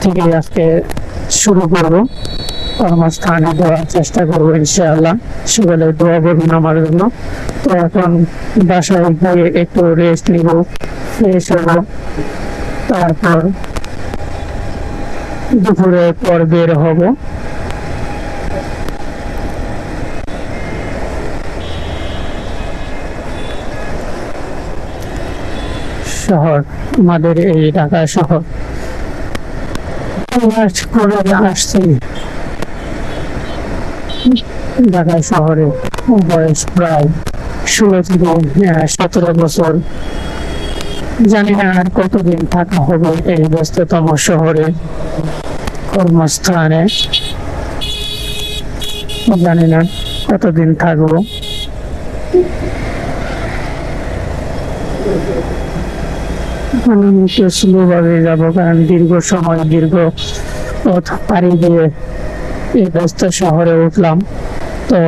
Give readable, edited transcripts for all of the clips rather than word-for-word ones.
থেকে আজকে শুরু করব। কর্মস্থানে দেওয়ার চেষ্টা করবো ইনশাআল্লাহ। সকালে দোয়া করবেন আমার জন্য। তো এখন বাসায় গিয়ে একটু রেস্ট নিব, ফ্রেশ হবো, তারপর দুপুরে পর বের হব। শহর, আমাদের এই ঢাকা শহর করে আসছি। ঢাকা শহরে বয়স প্রায় 16 থেকে 17 বছর। জানি না আর কতদিন থাকা হবে এই ব্যস্ততম শহরে, কর্মস্থানে। জানি না কতদিন থাকবো। আমি একটু স্লো ভাবে যাবো, কারণ দীর্ঘ সময় দীর্ঘ পথ পাড়ি দিয়ে এই ব্যস্ত শহরে উঠলাম। তো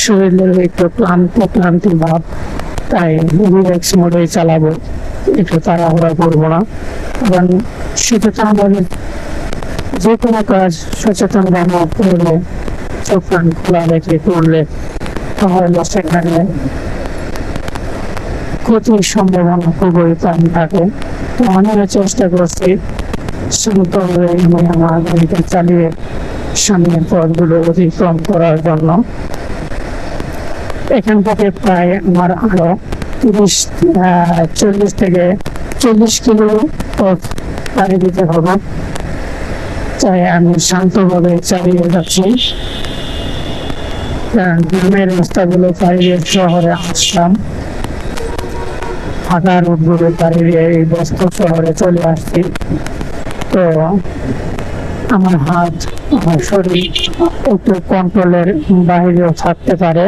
শরীরের একটু ক্লান্তি ভাব, তাই রিল্যাক্স মোডে চালাবো, একটু তাড়াহুড়া করবো না। কারণ সচেতন ভাবে যে কোনো কাজ সচেতন ভাবে করলে, চোখ কান খোলা রেখে করলে, তাহলে সেখানে ক্ষতির সম্ভাবনা খুবই কম থাকে। তো আমিও চেষ্টা করছি সুন্দরভাবে আমার গাড়িটা চালিয়ে সামনের পথগুলো অতিক্রম করার জন্য। এখান থেকে প্রায় আমার আরো 40 থেকে 40 কিলো পথ পাড়ি দিতে হবে। তাই আমি শান্তভাবে চালিয়ে যাচ্ছি, কারণ গ্রামের রাস্তাগুলো পাড়ি দিয়ে শহরে আসলাম, ফাঁকা রোডগুলো পাড়ি দিয়ে এই ব্যস্ত শহরে চলে আসছি। তো আমার হাত, আমার শরীর একটু কন্ট্রোলের বাইরেও থাকতে পারে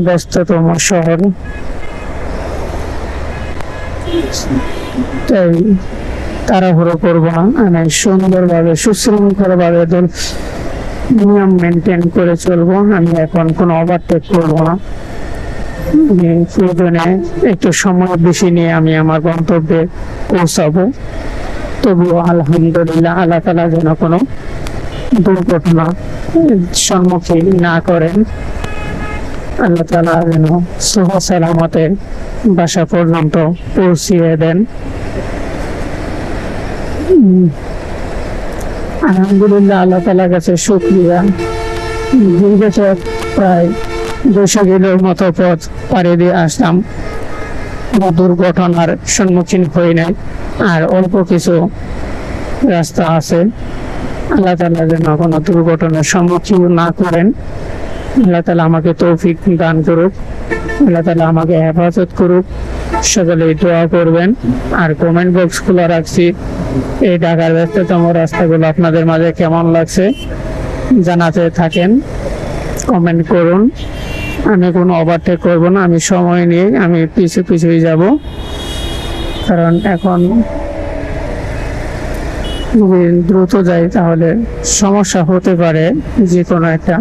ব্যস্ততম শহর। তাই তাড়াহুড়ো করবো না, আমি সুন্দরভাবে সুশৃঙ্খল ভাবে নিয়ম মেনটেন করে চলবো। আমি এখন কোনো ওভারটেক করবো না। প্রয়োজনে একটু সময় বেশি নিয়ে আমি আমার গন্তব্যে পৌঁছাবো। তবুও আলহামদুলিল্লাহ, আল্লাহ তাআলা যেন কোনো দুর্ঘটনা সম্মুখীন না করেন। আল্লাহ তাআলা যেন সহি সালামতে বাসা পর্যন্ত পৌঁছিয়ে দেন। আলহামদুলিল্লাহ, আল্লাহ তাআলার কাছে শুকরিয়া। দীর্ঘ প্রায় 200 কিলোর মতো পথ পাড়ি দিয়ে আসলাম, দুর্ঘটনার সম্মুখীন হই নাই। আর অল্প কিছু রাস্তা আছে। আল্লাহ তাআলা যেন কোনো দুর্ঘটনার সম্মুখীন না করেন। আল্লাহ তাআলা আমাকে তৌফিক দান করুক, আল্লাহ তাআলা আমাকে হেফাজত করুক। সকলে দোয়া করবেন। আর কমেন্ট বক্স খোলা রাখছি, এই ঢাকার ব্যস্ততম রাস্তাগুলো আপনাদের মাঝে কেমন লাগছে জানাতে থাকেন, কমেন্ট করুন। আমি কোনো ওভারটেক করবো না, আমি সময় নিয়ে আমি পিছুই যাব। কারণ এখন যদি দ্রুত যাই তাহলে সমস্যা হতে পারে যে কোনো একটা,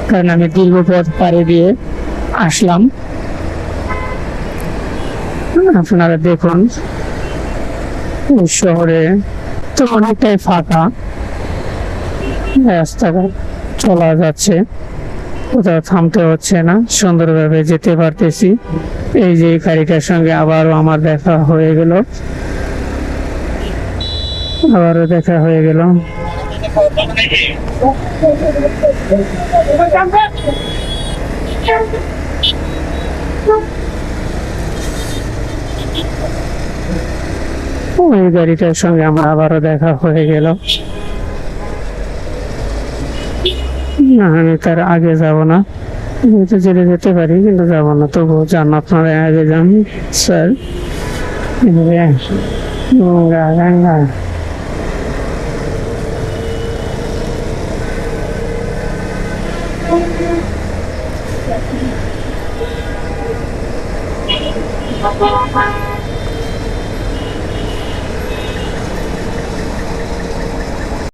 কারণ আমি দীর্ঘ পথ পাড়ি দিয়ে আসলাম। আপনারা দেখুন শহরে তো অনেকটাই ফাঁকা, রাস্তাঘাট চলা যাচ্ছে, কোথাও থামতে হচ্ছে না, সুন্দরভাবে যেতে পারতেছি। এই যে গাড়িটার সঙ্গে আবারও আমার দেখা হয়ে গেল, আবারও দেখা হয়ে গেল। ওই গাড়িটার সঙ্গে আমার আবারও দেখা হয়ে গেল। না, আমি তার আগে যাব না, তো যেতে পারি কিন্তু যাব না। তবুও যান, আপনারা আগে যান স্যার।